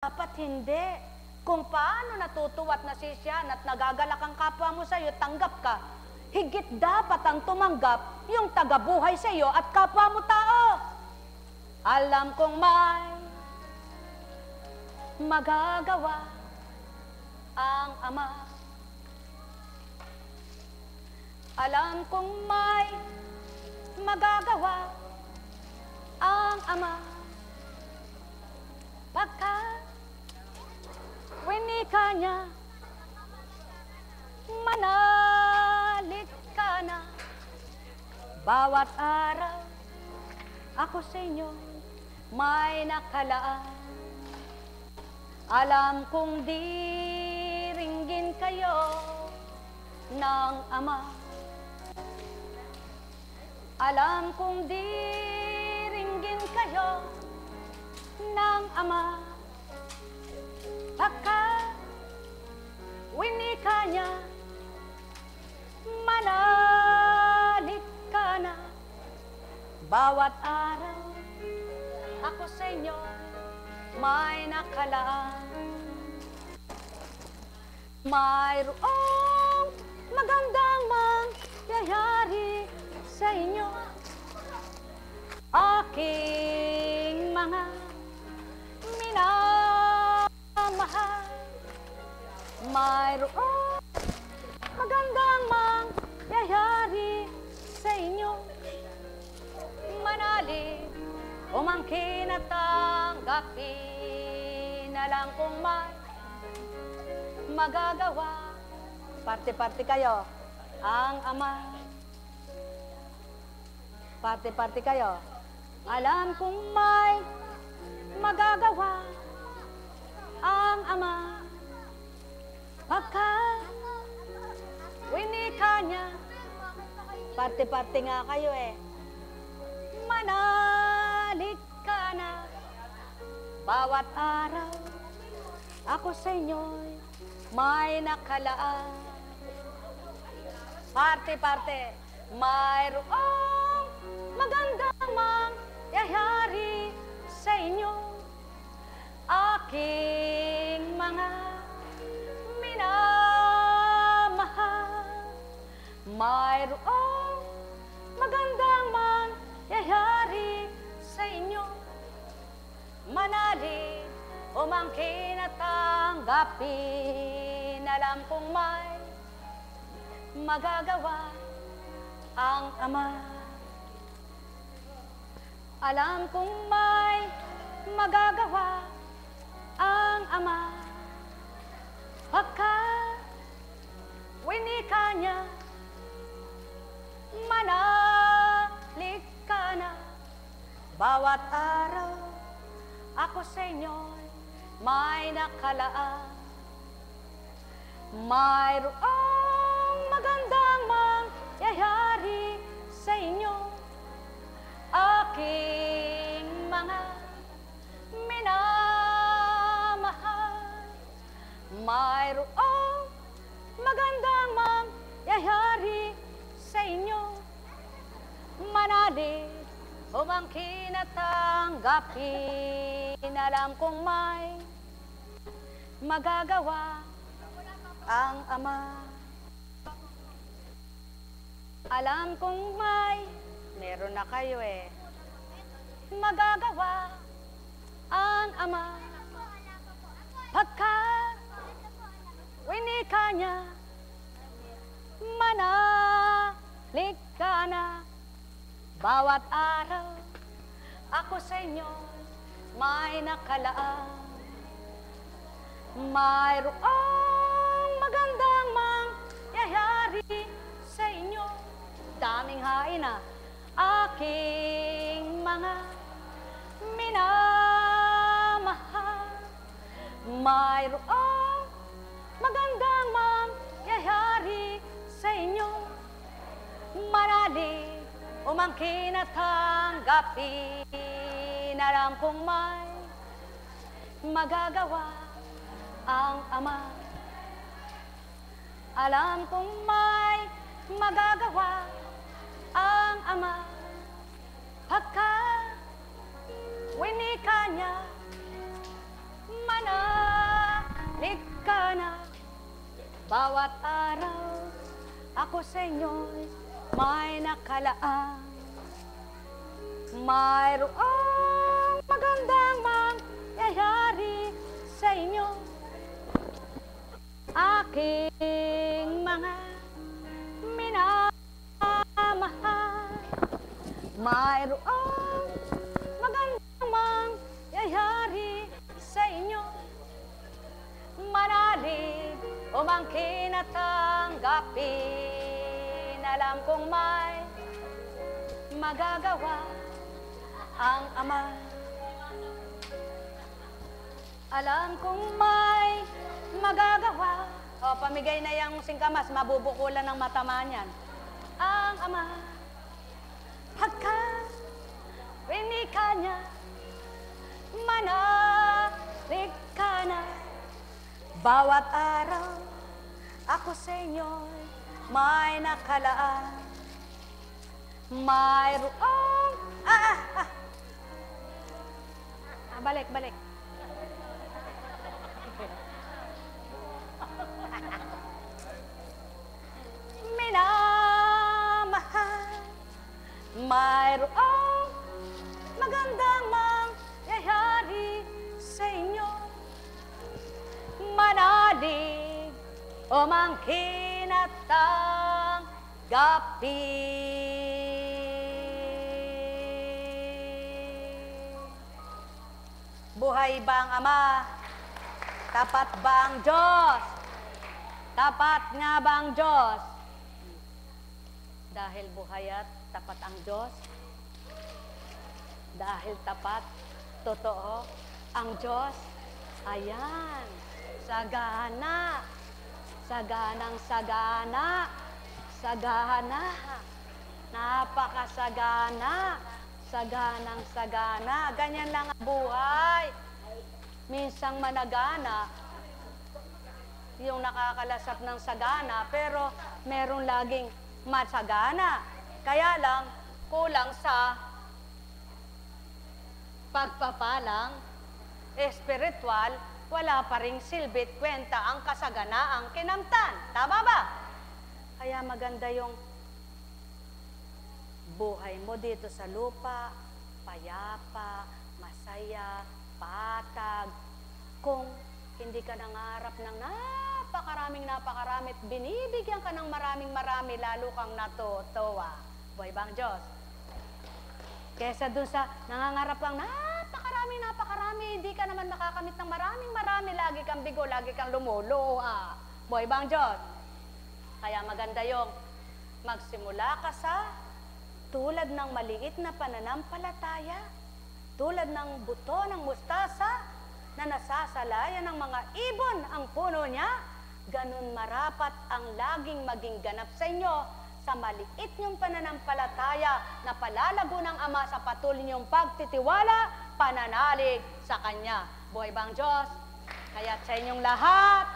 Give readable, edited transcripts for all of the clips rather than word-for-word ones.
Dapat hindi. Kung paano natutuwa't nasisiyan at nagagalak ang kapwa mo sa'yo, tanggap ka. Higit dapat ang tumanggap yung tagabuhay sa'yo at kapwa mo tao. Alam kong may magagawa ang Ama. Alam kong may magagawa ang Ama. Pagkat winika niya, manalig ka na. Bawat araw, ako sa inyo may nakalaan. Alam kong diringgin kayo ng Ama. Alam kong diringgin kayo ng Ama. Pagkat winika niya, manalig ka na. Bawat araw, ako sa inyo may nakalaan. Mayroong magandang mangyayari sa inyo, aking mga minamahal. Mayroong magandang mangyayari sa inyo, manalig, umangkin at tanggapin. Alam kong may magagawa, parte-parte kayo, ang Ama. Parte-parte kayo. Alam kong may magagawa ang Ama. Pagkat winika niya, parte-parte nga kayo eh. Manalig ka na. Bawat araw, ako sa inyo'y may nakalaan. Parte-parte, mayroong magandang mangyayari sa inyo, aking mga minamahal. Mayroong magandang mangyayari sa inyo, manalig, umangkin at tanggapin. Alam kong may magagawa ang Ama. Alam kong may magagawa ang Ama. Pagkat winika niya, manalig ka na. Bawat araw, ako sa inyo'y may nakalaan. Mayroong magandang mangyayari sa inyo, aking mga minamahal. Mayroong magandang mangyayari sa inyo, manalig, umangkin at tanggapin. Alam kong may magagawa ang Ama. Alam kong meron na kayo eh, magagawa ang Ama. Pagkat winika niya, manalig ka na. Bawat araw, ako sa inyo may nakalaan. Mayroong magandang mangyayari sa inyo, daming hain na, aking mga minamahal. Mayroong magandang mangyayari sa inyo, manalig, umangkin at tanggapin. Alam kong may magagawa ang Ama. Alam kong may magagawa ang Ama. Pagkat winika niya, mana Bawat araw, ako sa inyo'y may nakalaan. Mayroong magandang mangyayari sa inyo. Aking mga minamahal. Mayroong magandang mangyayari sa inyo. Manalig, umangkin at tanggapin. Alam kong may magagawa ang Ama. Alam kong may magagawa. O, pamigay na yung singkamas, mabubukulan ng matama niyan. Ang Ama, pagkat winika niya, manalig ka na. Bawat araw, ako sa inyo'y may nakalaan. Mayroong... balik. Minamahal, mayroong magandang mangyayari sa inyo. Manalig, umangkin at tanggapin. Buhay ba ang Ama? Tapat ba ang Diyos? Tapat nga ba ang Diyos? Dahil buhay at tapat ang Diyos, dahil tapat, totoo, ang Diyos, ayan, sagana, saganang-sagana, sagana, napakasagana, saganang-sagana, ganyan lang ang buhay. Minsang managana, yung nakakalasap ng sagana, pero meron laging masagana. Kaya lang, kulang sa pagpapalang espiritual, wala pa ring silbit kwenta ang kasaganaang kinamtan. Tama ba? Kaya maganda yung buhay mo dito sa lupa, payapa, masaya, patag. Kung hindi ka nangarap ng napakaraming binibigyan ka ng maraming lalo kang natutuwa. Buhay bang Diyos? Kesa dun sa nangangarap kang napakarami, hindi ka naman makakamit ng maraming, lagi kang bigo, lagi kang lumuluha. Buhay bang Diyos? Kaya maganda yung magsimula ka sa tulad ng maliit na pananampalataya, tulad ng buto ng mustasa na nasasalayan ng mga ibon ang puno niya, ganun marapat ang laging maging ganap sa inyo sa maliit niyong pananampalataya na palalago ng Ama sa patuloy niyong pagtitiwala, pananalig sa Kanya. Buhay bang Diyos? Kaya sa inyong lahat,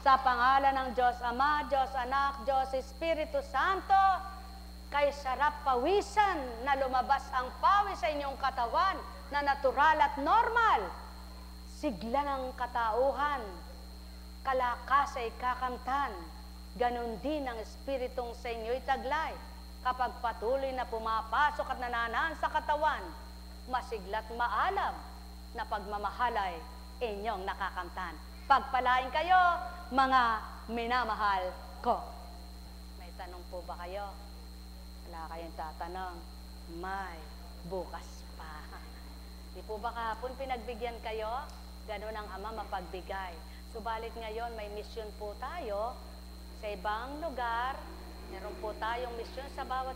sa pangalan ng Diyos Ama, Diyos Anak, Diyos Espiritu Santo, kay sarap pawisan na lumabas ang pawis sa inyong katawan na natural at normal, sigla ng katauhan, kalakas ay kakamtan, ganun din ang Espiritong sa inyo'y taglay. Kapag patuloy na pumapasok at nananaan sa katawan, masigla't maalam na pagmamahalay inyong nakakamtan. Pagpalain kayo, mga minamahal ko. May tanong po ba kayo? Wala kayong tatanong? May bukas pa. Di po ba kahapon pinagbigyan kayo? Ganun ang Ama mapagbigay. Subalit ngayon may mission po tayo sa ibang lugar. Meron po tayong mission sa bawat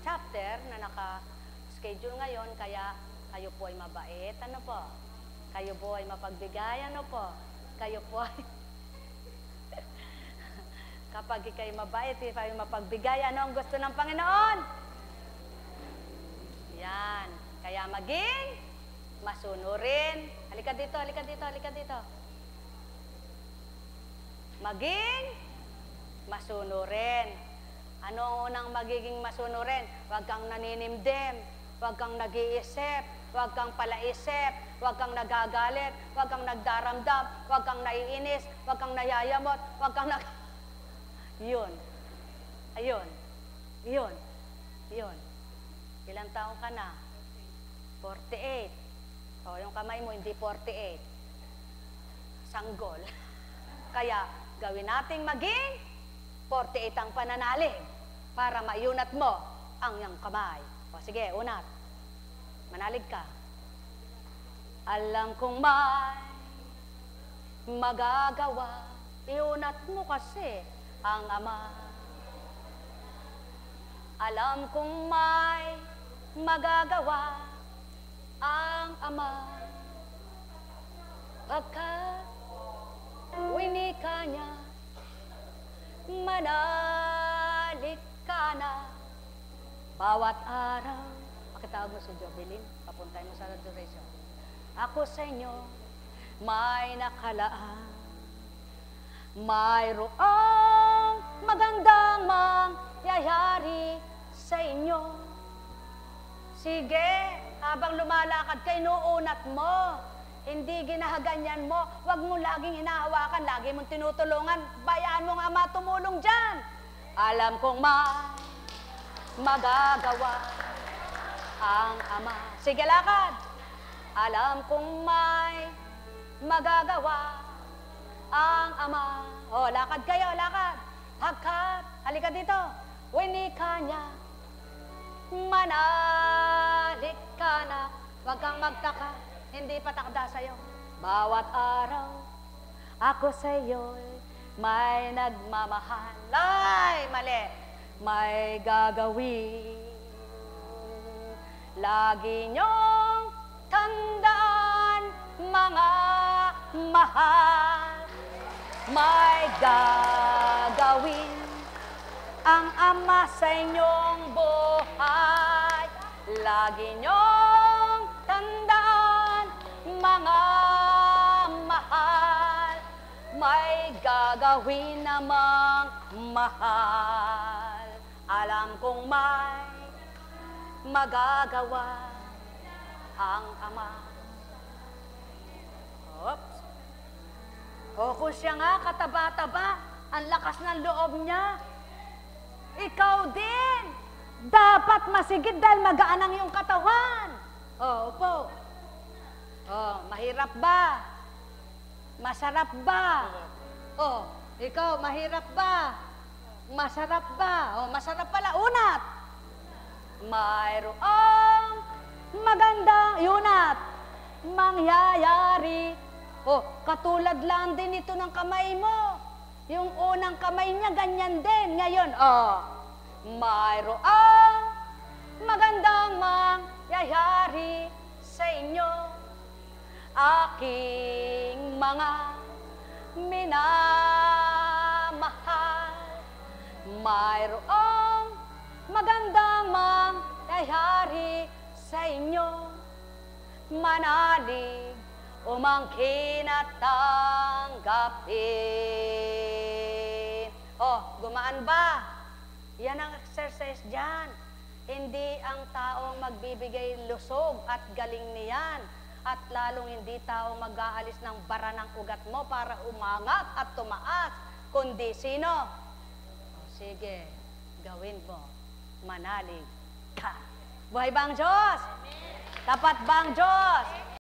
chapter na naka-schedule ngayon. Kaya kayo po ay mabait. Ano po? Kayo po ay mapagbigay. Ano po? Kayo po ay... Kapag kayo mabait, kayo mapagbigay, ano ang gusto ng Panginoon? Yan. Kaya maging masunurin. Halika dito. Maging masunurin. Ano ang unang magiging masunurin? Huwag kang naninimdim, huwag kang nag-iisip, huwag kang palaisip, huwag kang nagagalit, huwag kang nagdaramdam, huwag kang naiinis, huwag kang nayayamot, huwag kang Yun. Ayun. Yun. Yun. Ilang taong ka na? 48. O, yung kamay mo hindi 48. Sanggol. Kaya, gawin nating maging 48 ang pananalig para maiunat mo ang iyong kamay. O, sige, unat. Manalig ka. Alam kong may magagawa, iunat mo kasi ang Ama. Alam kong may magagawa ang Ama. Pagkat winika niya, manalig ka na bawat araw. Pakitawag mo si Jovelyn, papuntay mo sa adoration. Ako sa inyo may nakalaan, mayroong magandang mangyayari sa inyo. Sige, habang lumalakad ka, inuunat mo. Hindi ginahaganyan mo. Huwag mo laging hinahawakan, lagi mong tinutulungan. Bayaan mong Ama tumulong dyan. Alam kong magagawa ang Ama. Sige, lakad. Alam kong may magagawa ang Ama. O, lakad kayo, lakad. Pagkat, halika dito. Winika niya, manalig ka na. Huwag kang magtaka, hindi patakda sa'yo. Bawat araw, ako sa'yo'y may nagmamahal. Ay, mali. May gagawin. Lagi niyong tandaan, mga mahal. May gagawin ang Ama sa inyong buhay. Lagi niyong tandaan, mga mahal. May gagawin namang mahal. Alam kong may magagawa ang Ama. Oops. O kung siya nga kataba-taba, ang lakas ng loob niya, ikaw din, dapat masigit dahil magaan ang iyong katawan. O, upo. O, mahirap ba? Masarap ba? O, ikaw, mahirap ba? Masarap ba? O, masarap pala. Unat. Mayroong magandang iunat mangyayari. O, katulad lang din ito ng kamay mo. Yung unang kamay niya, ganyan din. Ngayon, mayroong magandang mangyayari sa inyo. Aking mga minamahal. Mayroong magandang mangyayari sa inyo. Manalig umangkin at tanggapin. Oh, gumaan ba? Yan ang exercise dyan. Hindi ang taong magbibigay lusog at galing niyan. At lalong hindi taong mag-aalis ng bara ng ugat mo para umangat at tumaas. Kundi sino? Oh, sige, gawin mo. Manalig ka. Buhay ba ang Diyos? Tapat ba ang Diyos?